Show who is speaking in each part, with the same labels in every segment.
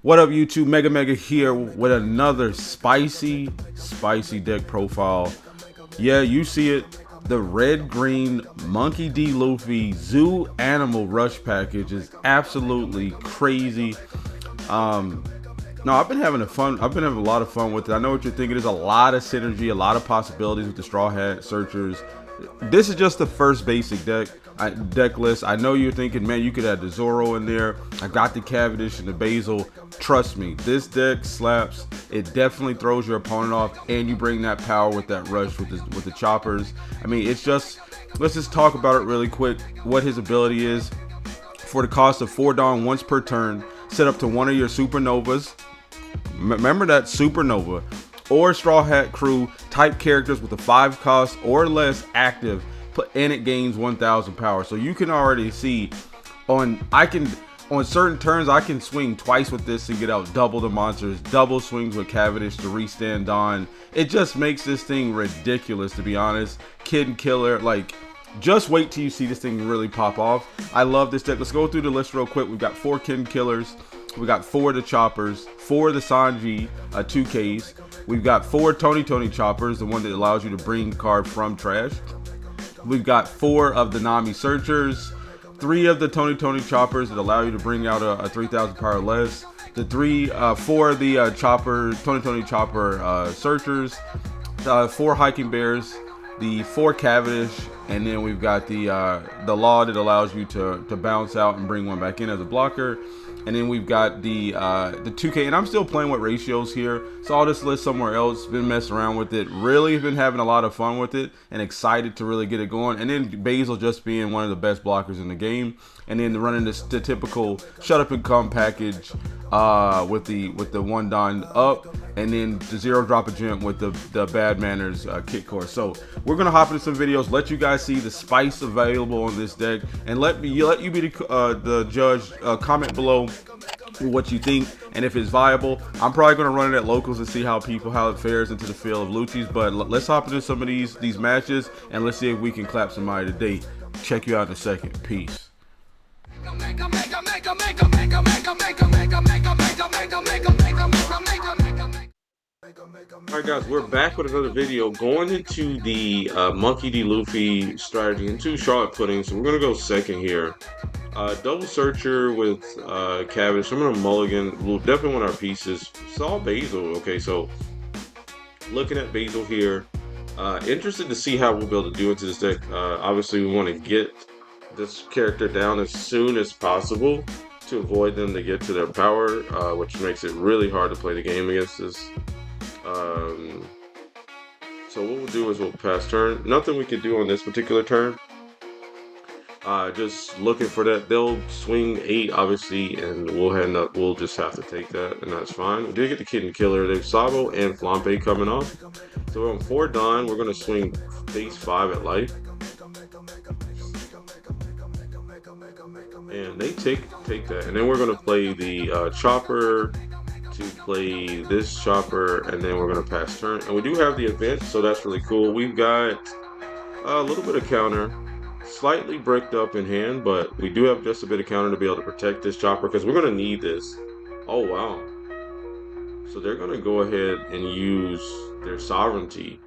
Speaker 1: What up, YouTube? Mega here with another spicy deck profile. Yeah, you see it. The Red-Green Monkey D. Luffy Zoo Animal Rush package is absolutely crazy. Um, no, I've been having a lot of fun with it. I know what you're thinking. There's a lot of synergy, a lot of possibilities with the Straw Hat Searchers. This is just the first basic deck list. I know you're thinking, man, you could add the Zoro in there. I got the Cavendish and the Basil. Trust me, this deck slaps. It definitely throws your opponent off, and you bring that power with that rush with the choppers. I mean, it's just, let's just talk about it really quick. What his ability is. For the cost of 4 Dawn once per turn, set up to one of your supernovas. Remember that, supernova, or Straw Hat Crew type characters with a 5 cost or less active, and it gains 1000 power. So you can already see on certain turns I can swing twice with this and get out double the monsters, double swings with Cavendish to restand on. It just makes this thing ridiculous, to be honest. Kid Killer, like, just wait till you see this thing really pop off. I love this deck. Let's go through the list real quick. We've got 4 Kin Killers. We got 4 of the Choppers, 4 of the Sanji 2Ks. We've got 4 Tony Choppers, the one that allows you to bring card from trash. We've got 4 of the Nami Searchers, 3 of the Tony Choppers that allow you to bring out a 3000 power less. The 4 of the Tony Chopper Searchers, 4 Hiking Bears, the 4 Cavendish, and then we've got the Law that allows you to bounce out and bring one back in as a blocker. And then we've got the 2K, and I'm still playing with ratios here. Saw this list somewhere else, been messing around with it. Really been having a lot of fun with it and excited to really get it going. And then Basil just being one of the best blockers in the game. And then running the typical shut up and come package with the 1 Dawn up, and then the 0 drop a gem with the Bad Manners kit course. So we're gonna hop into some videos, let you guys see the spice available on this deck, and let you be the judge. Comment below what you think and if it's viable. I'm probably going to run it at locals and see how it fares into the field of Lucci's, but let's hop into some of these matches and let's see if we can clap somebody today. Check you out in a second. Peace. Alright guys, we're back with another video going into the Monkey D. Luffy strategy and 2 Charlotte puddings. So we're going to go second here. Double Searcher with Cavendish. I'm going to mulligan. We'll definitely want our pieces. Saw Basil. Okay, so looking at Basil here. Interested to see how we'll be able to do into this deck. Obviously, we want to get this character down as soon as possible to avoid them to get to their power, which makes it really hard to play the game against this. So what we'll do is we'll pass turn. Nothing we can do on this particular turn. Just looking for that. They'll swing 8, obviously, and we'll just have to take that, and that's fine. We did get the Kid Killer. They've Sabo and Flampe coming off. So we're on 4 Dawn. We're going to swing base 5 at life. And they take that. And then we're going to play the Chopper to play this Chopper, and then we're going to pass turn. And we do have the event, so that's really cool. We've got a little bit of counter. Slightly bricked up in hand, but we do have just a bit of counter to be able to protect this Chopper because we're going to need this. Oh, wow. So they're going to go ahead and use their sovereignty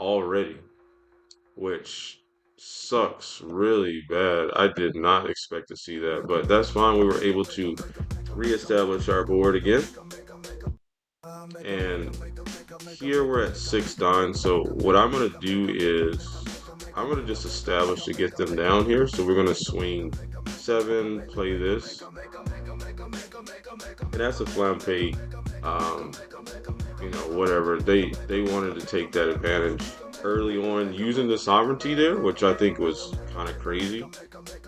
Speaker 1: already, which sucks really bad. I did not expect to see that, but that's fine. We were able to reestablish our board again. And here we're at 6 Dawn. So what I'm going to do is I'm going to just establish to get them down here. So we're going to swing 7, play this. And that's a Flampe, you know, whatever. They wanted to take that advantage early on using the sovereignty there, which I think was kind of crazy,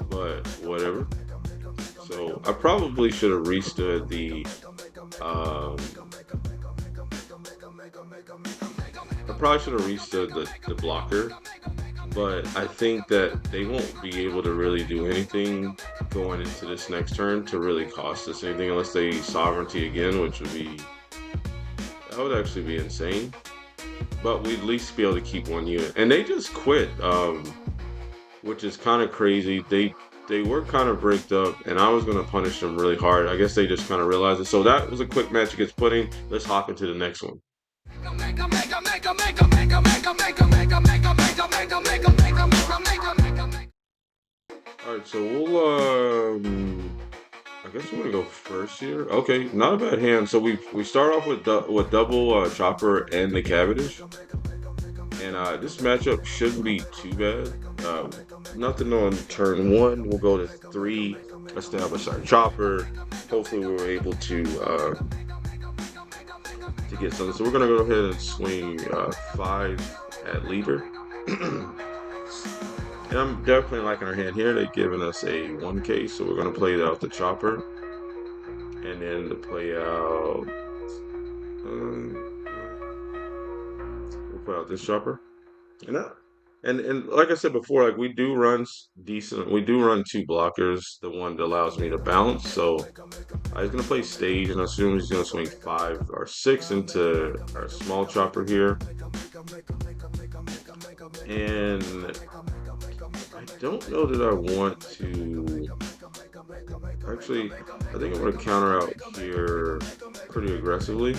Speaker 1: but whatever. So I probably should have restood the blocker, but I think that they won't be able to really do anything going into this next turn to really cost us anything unless they sovereignty again, which would be, that would actually be insane. But we'd at least be able to keep 1 unit. And they just quit, which is kind of crazy. They they were kind of bricked up, and I was gonna punish them really hard. I guess they just kind of realized it. So that was a quick match against Pudding. Let's hop into the next one. All right, so we'll I guess we're gonna go first here. Okay, not a bad hand. So we start off with double Chopper and the Cavendish, and this matchup shouldn't be too bad. Nothing on turn one. We'll go to 3, establish our Chopper. Hopefully, we were able to get something. So we're gonna go ahead and swing 5 at leader. And I'm definitely liking our hand here. They've given us a 1K, so we're going to play out the Chopper. And then to play out... we'll play out this Chopper. And like I said before, like we do run 2 blockers, the one that allows me to bounce. So I was going to play stage, and I assume he's going to swing 5 or 6 into our small Chopper here. And I don't know that I want to... Actually, I think I'm going to counter out here pretty aggressively,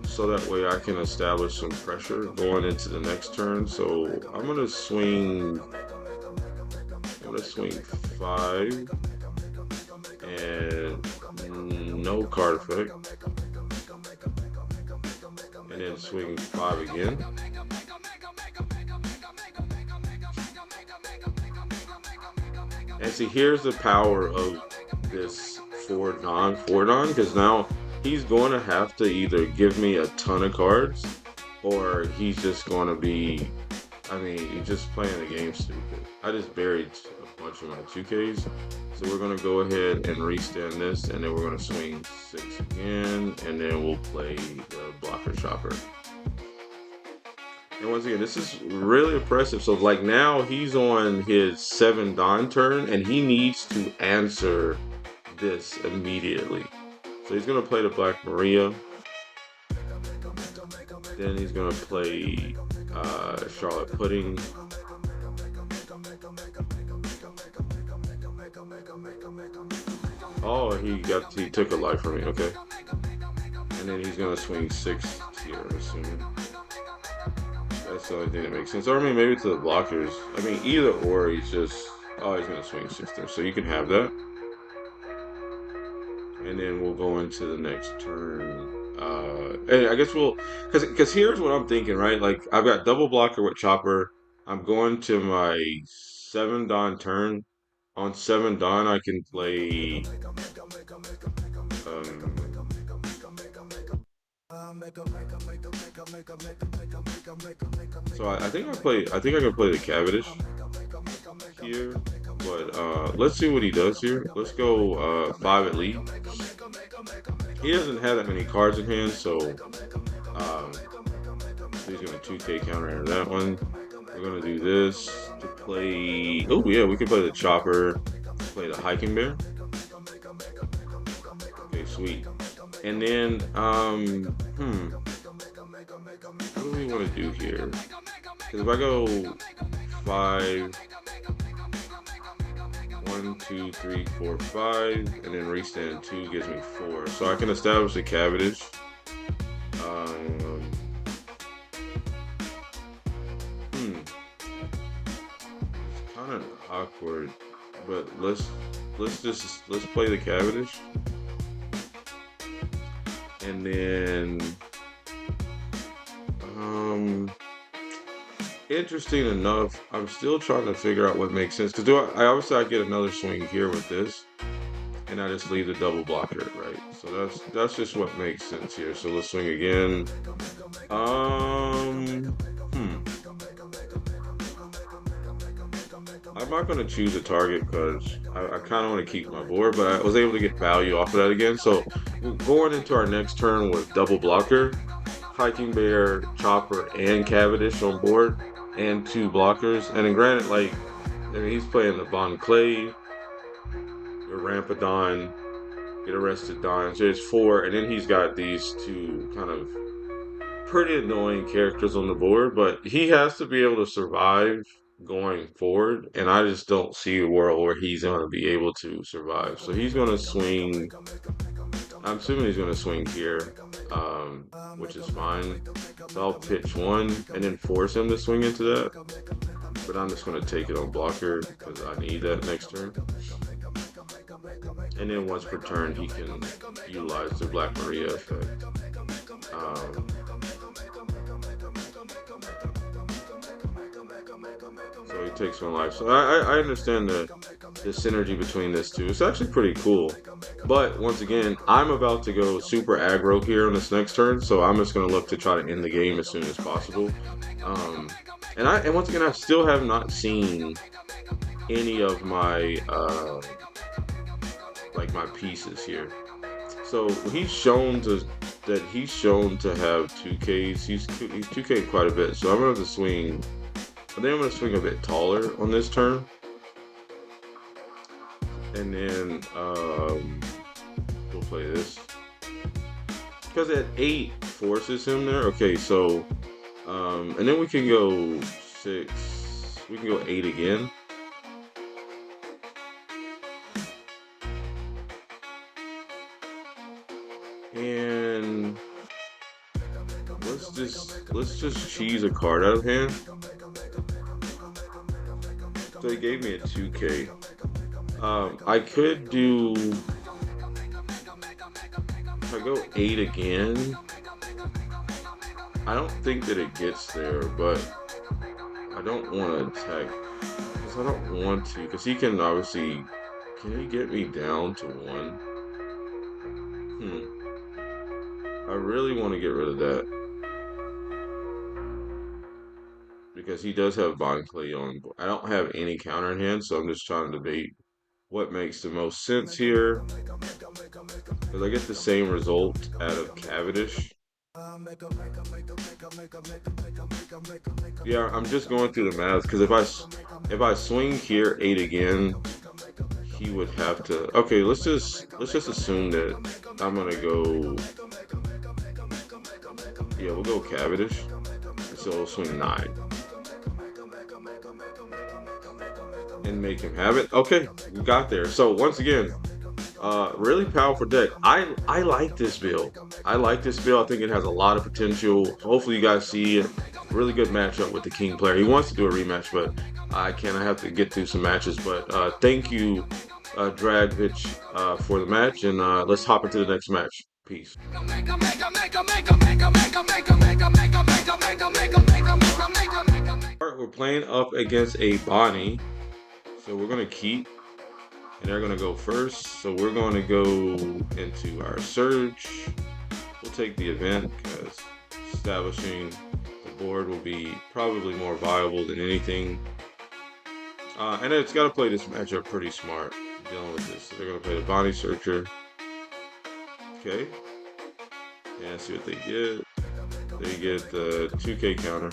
Speaker 1: so that way I can establish some pressure going into the next turn. So I'm going to swing 5 and no card effect, and then swing 5 again. And see, here's the power of this 4-Don, because now he's going to have to either give me a ton of cards, or he's just going to be, I mean, he's just playing the game stupid. I just buried a bunch of my 2Ks, so we're going to go ahead and restand this, and then we're going to swing 6 again, and then we'll play the blocker Chopper. And once again, this is really impressive. So like now he's on his 7-Don turn, and he needs to answer this immediately. So he's gonna play the Black Maria. Then he's gonna play Charlotte Pudding. Oh, he took a life from me. Okay. And then he's gonna swing 6 here, I'm assuming. That's the only thing that makes sense. Or I mean, maybe to the blockers. I mean, either or, he's just... Oh, he's going to swing 6 there. So you can have that. And then we'll go into the next turn. And I guess we'll... Because here's what I'm thinking, right? Like, I've got double blocker with Chopper. I'm going to my 7-Don turn. On 7-Don, I can play... So I think I can play the Cavendish here, but let's see what he does here. Let's go 5 at lead. He doesn't have that many cards in hand, so he's gonna 2K counter enter that one. We're gonna do this to play. Oh yeah, we can play the Chopper, play the Hiking Bear. Okay, sweet. And then what do we want to do here? Because if I go 5, 1, 2, 3, 4, 5, and then restand 2 gives me 4. So I can establish the Cavendish. It's kind of awkward, but let's play the Cavendish. And then interesting enough, I'm still trying to figure out what makes sense, because I get another swing here with this, and I just leave the double blocker, right? So that's just what makes sense here. So let's swing again. I'm not going to choose a target because I kind of want to keep my board, but I was able to get value off of that again. So we're going into our next turn with double blocker, Hiking Bear, Chopper, and Cavendish on board, and 2 blockers. And then granted, like, I mean, he's playing the Von Clay, the Rampadon, Get Arrested Don. So it's 4, and then he's got these 2 kind of pretty annoying characters on the board, but he has to be able to survive going forward, and I just don't see a world where he's going to be able to survive. So he's going to swing. I'm assuming he's going to swing here, which is fine. So I'll pitch one and then force him to swing into that. But I'm just going to take it on blocker because I need that next turn. And then once per turn, he can utilize the Black Maria effect. So he takes one life. So I understand the synergy between this two. It's actually pretty cool. But once again, I'm about to go super aggro here on this next turn, so I'm just going to look to try to end the game as soon as possible. And once again, I still have not seen any of my like my pieces here. So he's shown to have 2Ks. He's 2K quite a bit. So I'm going to have to swing. I think I'm going to swing a bit taller on this turn. And then we'll play this. Because at 8 forces him there. Okay, so and then we can go 6. We can go 8 again. And let's just cheese a card out of hand. So he gave me a 2K. I could do, if I go 8 again, I don't think that it gets there, but I don't want to attack, because I don't want to, because he can obviously, can he get me down to 1? I really want to get rid of that. Because he does have Bond Clay on. I don't have any counter in hand, so I'm just trying to debate what makes the most sense here. Because I get the same result out of Cavendish. Yeah, I'm just going through the math, because if I swing here 8 again, he would have to. Okay, let's just assume that I'm gonna go. Yeah, we'll go Cavendish. So we'll swing 9. And make him have it. Okay, we got there. So once again, really powerful deck. I like this build. I think it has a lot of potential. Hopefully you guys see it. Really good matchup with the King player. He wants to do a rematch, but I have to get through some matches. But thank you, Dragovich, for the match, and let's hop into the next match. Peace. Alright, we're playing up against a Bonney. So we're going to keep, and they're going to go first. So we're going to go into our surge. We'll take the event because establishing the board will be probably more viable than anything. And it's got to play this matchup pretty smart dealing with this. So they're going to play the Bonney Searcher. Okay. And see what they get. They get the 2K counter.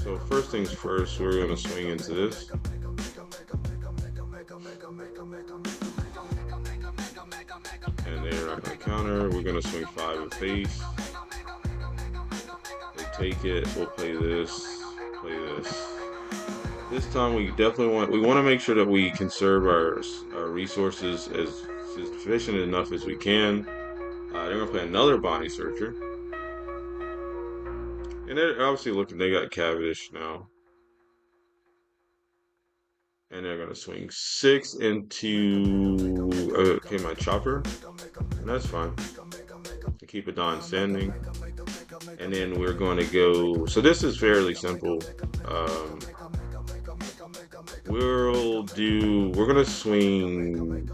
Speaker 1: So first things first, we're going to swing into this. And they're not going to counter. We're going to swing 5 in face. They take it. We'll play this. Play this. This time we definitely want to make sure that we conserve our resources as sufficient enough as we can. They're going to play another Bonney Searcher. And they're obviously looking, they got Cavendish now. And they're going to swing 6 into, okay, my chopper. And that's fine. To keep it on standing. And then we're going to go, so this is fairly simple. We're going to swing,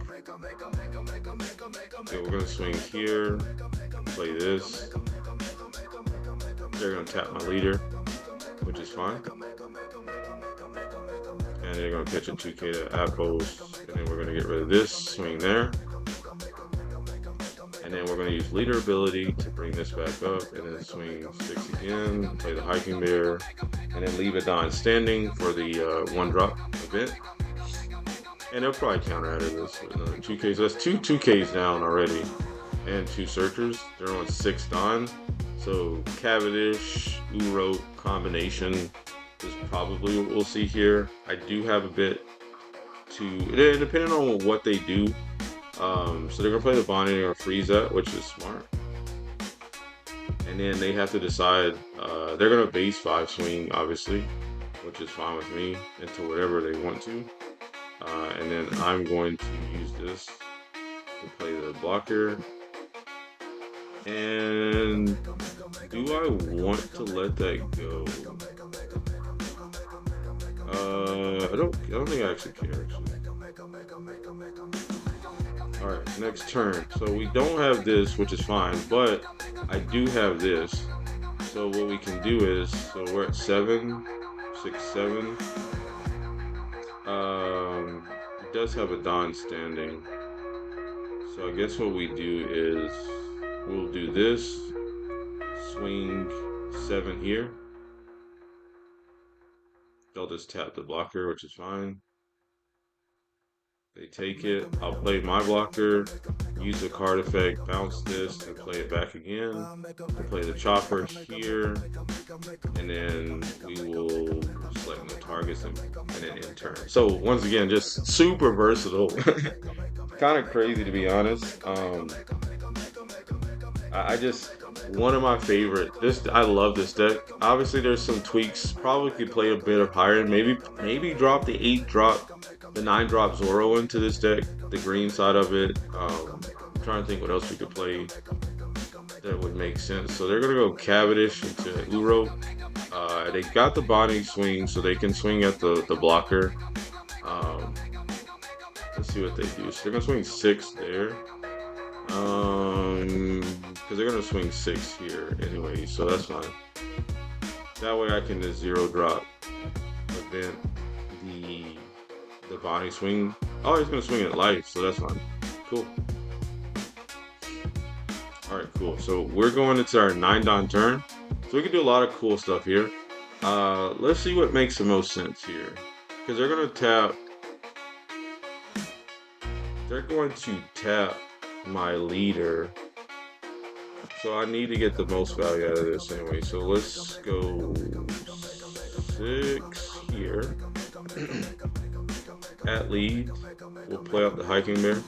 Speaker 1: okay, we're going to swing here, play this. They're going to tap my leader, which is fine. And they're going to pitch a 2K to Apples. And then we're going to get rid of this, swing there. And then we're going to use leader ability to bring this back up. And then swing 6 again, play the Hiking Bear. And then leave it on standing for the 1-drop event. And they'll probably counter out of this with another 2K. So that's 2 2Ks down already. And 2 Searchers. They're on 6 Don. So Cavendish, Uro combination is probably what we'll see here. I do have a bit to, depending on what they do. So they're gonna play the Bonney, they're gonna freeze that, which is smart. And then they have to decide, they're gonna base 5 swing, obviously, which is fine with me, into whatever they want to. And then I'm going to use this to play the blocker. And do I want to let that go? I don't think I actually care, actually. Alright, next turn. So we don't have this, which is fine, but I do have this. So what we can do is, so we're at 7, 6, 7. It does have a Don standing. So I guess what we do is, we'll do this, swing 7 here. They'll just tap the blocker, which is fine. They take it, I'll play my blocker, use the card effect, bounce this, and play it back again. We'll play the chopper here, and then we will select no targets and then end turn. So once again, just super versatile. Kind of crazy, to be honest. I just, one of my favorite. I love this deck. Obviously, there's some tweaks. Probably could play a bit of higher. Maybe drop the 8-drop, the 9-drop Zoro into this deck. The green side of it. I'm trying to think what else we could play that would make sense. So they're gonna go Cavendish into Uro. They got the Bonney swing, so they can swing at the blocker. Let's see what they do. So they're gonna swing 6 there. Because they're gonna swing 6 here anyway, so that's fine. That way I can just 0-drop event the Bonney swing. Oh, he's gonna swing at life, so that's fine. Cool. Alright, cool. So we're going into our 9-don turn. So we can do a lot of cool stuff here. Let's see what makes the most sense here. Because they're gonna tap. They're going to tap my leader, so I need to get the most value out of this anyway. So let's go 6 here. At lead, we'll play out the hiking bear.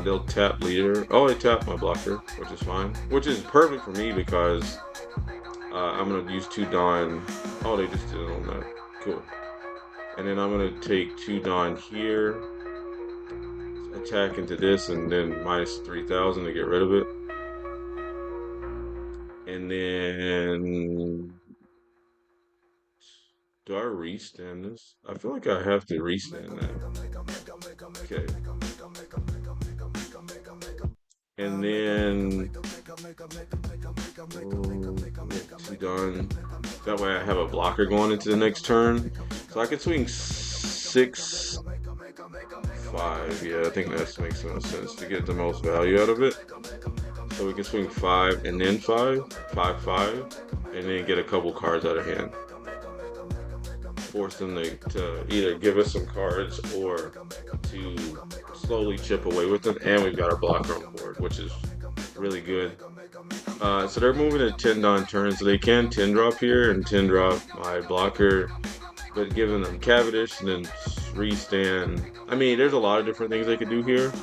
Speaker 1: They'll tap leader. Oh, they tap my blocker, which is fine, which is perfect for me because I'm gonna use 2 Don. Oh, they just did it on that. Cool. And then I'm gonna take 2 Don here, attack into this, and then minus 3,000 to get rid of it. And then, do I restand this? I feel like I have to restand that. Okay. And then, get 2 done. That way I have a blocker going into the next turn. So I can swing 6, 5. Yeah, I think that makes the most sense to get the most value out of it. So we can swing 5 and then 5, 5, 5, and then get a couple cards out of hand. Force them to either give us some cards or to slowly chip away with them. And we've got our blocker on board, which is really good. So they're moving to 10-don turns, so they can 10-drop here and 10-drop my blocker, but giving them Cavendish and then restand. I mean, there's a lot of different things they could do here.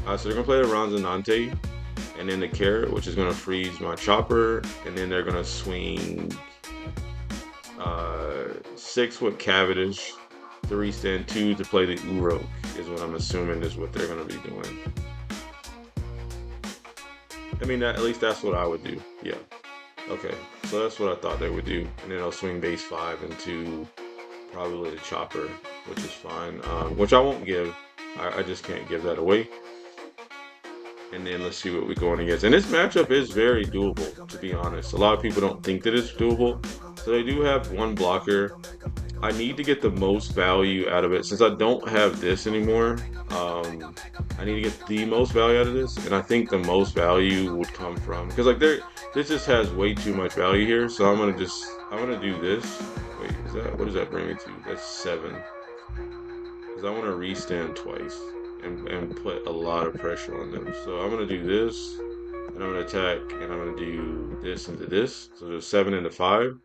Speaker 1: So they're gonna play the Ronzinante and then the carrot, which is gonna freeze my chopper, and then they're gonna swing 6 with Cavendish, 3 stand 2 to play the Urok, is what I'm assuming is what they're gonna be doing. I mean, at least that's what I would do. Yeah. Okay. So that's what I thought they would do, and then I'll swing base 5 into probably the chopper, which is fine. Which I won't give. I just can't give that away. And then let's see what we're going against. And this matchup is very doable, to be honest. A lot of people don't think that it's doable. So they do have 1 blocker. I need to get the most value out of it. Since I don't have this anymore, I need to get the most value out of this. And I think the most value would come from, because like this just has way too much value here. So I'm gonna do this. Wait, what does that bring me to? That's 7. Because I want to restand twice and put a lot of pressure on them. So I'm gonna do this. and I'm gonna attack, and I'm gonna do this into this. So there's 7 into 5,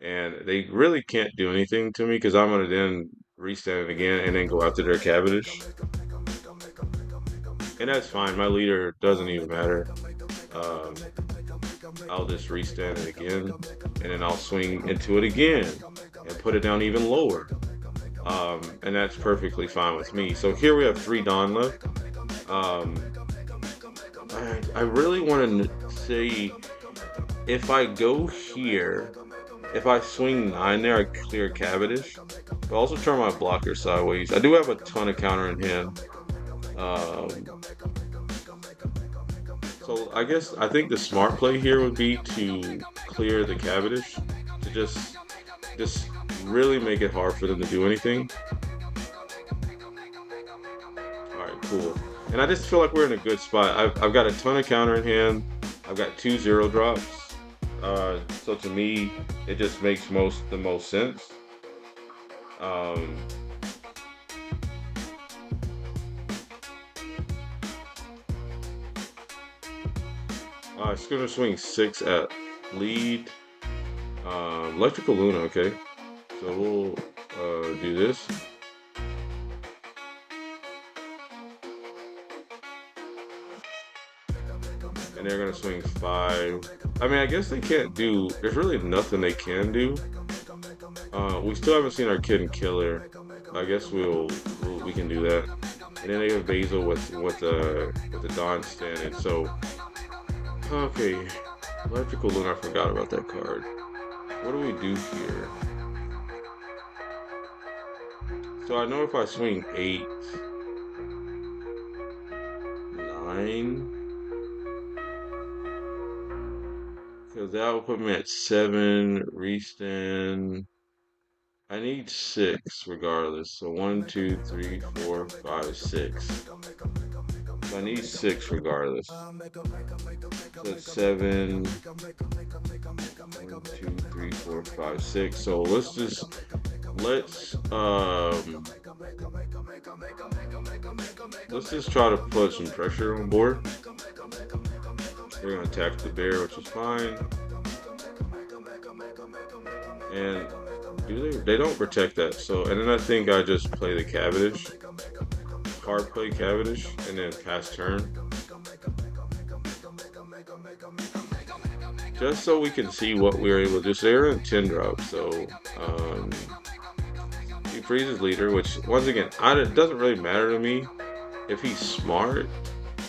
Speaker 1: and they really can't do anything to me because I'm gonna then restand it again and then go after their Cavendish, and that's fine. My leader doesn't even matter. Um, I'll just restand it again, and then I'll swing into it again and put it down even lower. And that's perfectly fine with me. So here we have 3 Dawn left. Um, I really want to say if I go here, if I swing 9 there, I clear Cavendish. But also turn my blocker sideways. I do have a ton of counter in hand. Um, so I think the smart play here would be to clear the Cavendish to just really make it hard for them to do anything. Alright, cool. And I just feel like we're in a good spot. I've got a ton of counter in hand. I've got 2 0 drops. So to me, it just makes the most sense. It's gonna swing 6 at lead. Electrical Luna, okay. So we'll do this. And they're gonna swing 5. I mean, I guess they can't do. There's really nothing they can do. We still haven't seen our Kid and Killer. I guess we can do that. And then they have Basil with the Dawn standing. So okay, Electrical Luna. I forgot about that card. What do we do here? So I know if I swing 8, 9. Because that will put me at 7, restand. I need 6 regardless. So 1, 2, 3, 4, 5, 6. So I need 6 regardless. So that's 7. 1, 2, 3, 4, 5, 6. So let's just try to put some pressure on board. We're gonna attack the bear, which is fine. And they don't protect that. So, and then I think I just play the Cavendish, hard play Cavendish, and then pass turn, just so we can see what we were able to do. So they're in 10 drop. So he freezes leader, which once again, it doesn't really matter to me. If he's smart,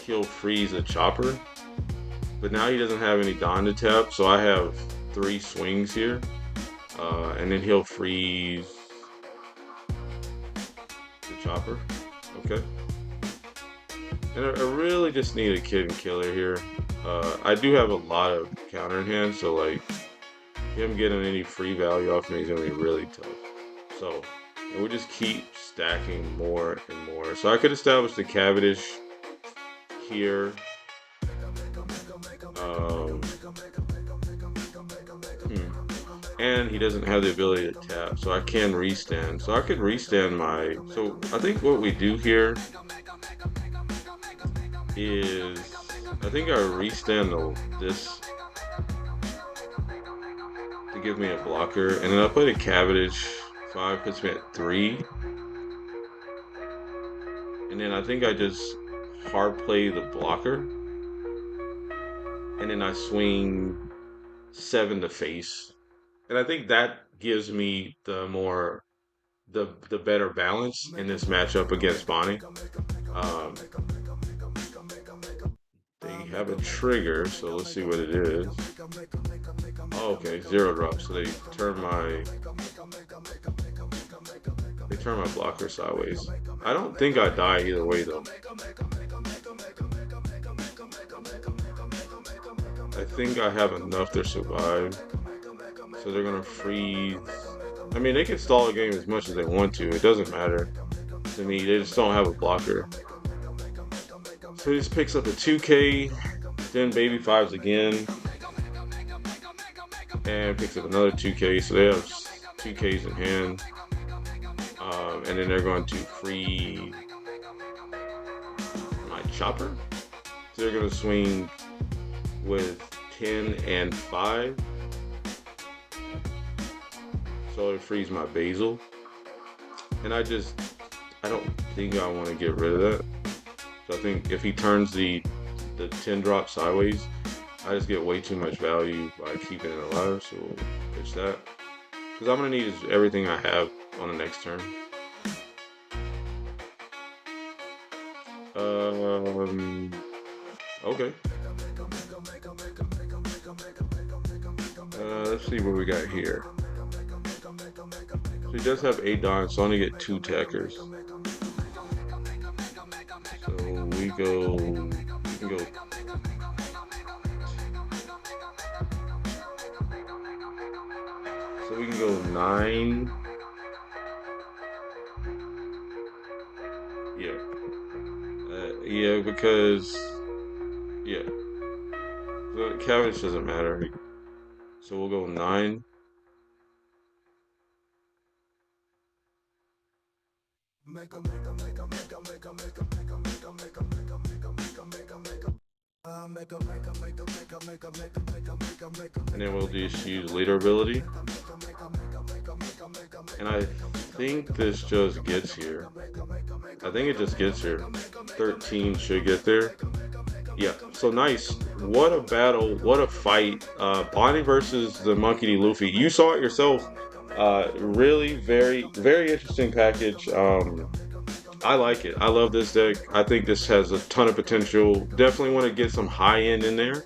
Speaker 1: he'll freeze a chopper. But now he doesn't have any Dawn to tap, so I have 3 swings here. And then he'll freeze the chopper. Okay. And I really just need a Kid and Killer here. I do have a lot of counter in hand, so like him getting any free value off me is gonna be really tough. So and we just keep stacking more and more. So I could establish the Cavendish here. And he doesn't have the ability to tap, so I can restand. So I could restand so I think what we do here is, I think I restand this to give me a blocker, and then I'll play the Cavendish. 5 puts me at 3. And then I think I just hard play the blocker, and then I swing 7 to face. And I think that gives me the better balance in this matchup against Bonney. They have a trigger, so let's see what it is. Oh, okay, 0 drop. So they turn my blocker sideways. I don't think I die either way though. I think I have enough to survive. So they're gonna freeze. I mean, they can stall the game as much as they want to. It doesn't matter to me. They just don't have a blocker. So he just picks up a 2K, then baby 5s again, and picks up another 2K. So they have 2Ks in hand, and then they're going to free my chopper. So they're gonna swing with 10 and 5. So it frees my basil. And I don't think I want to get rid of that. So I think if he turns the 10 drop sideways, I just get way too much value by keeping it alive. So we'll pitch that. Because I'm going to need everything I have on the next turn. Okay. Let's see what we got here. So he does have 8 dimes, so I only get 2 tackers. So we can go. So we can go 9. Yeah. Yeah, because yeah. So cabbage doesn't matter. So we'll go 9. And then we'll just use leader ability. And I think this just gets here. I think it just gets here. 13 should get there. Yeah, so nice. What a battle. What a fight. Bonney versus the Monkey D. Luffy. You saw it yourself. Really very, very interesting package. I like it. I love this deck. I think this has a ton of potential. Definitely want to get some high end in there.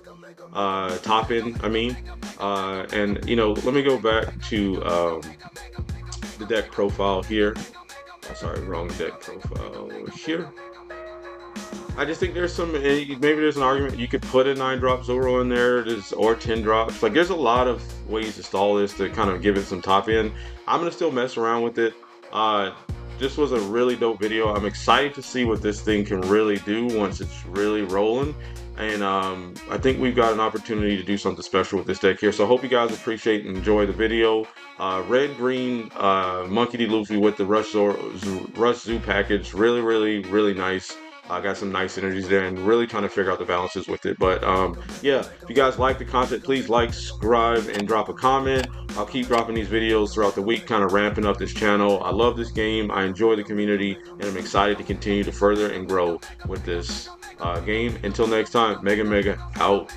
Speaker 1: Top end, I mean. And, you know, let me go back to the deck profile here. Oh, sorry, wrong deck profile here. I just think there's maybe there's an argument you could put a 9 drop Zoro in there, or 10 drops. Like, there's a lot of ways to stall this to kind of give it some top end. I'm gonna still mess around with it. This was a really dope video. I'm excited to see what this thing can really do once it's really rolling. And I think we've got an opportunity to do something special with this deck here. So I hope you guys appreciate and enjoy the video. Red-Green Monkey D. Luffy with the Rush Zoo package. Really, really, really nice. I got some nice energies there and really trying to figure out the balances with it. But yeah, if you guys like the content, please like, subscribe, and drop a comment. I'll keep dropping these videos throughout the week, kind of ramping up this channel. I love this game. I enjoy the community, and I'm excited to continue to further and grow with this game. Until next time, Mega out.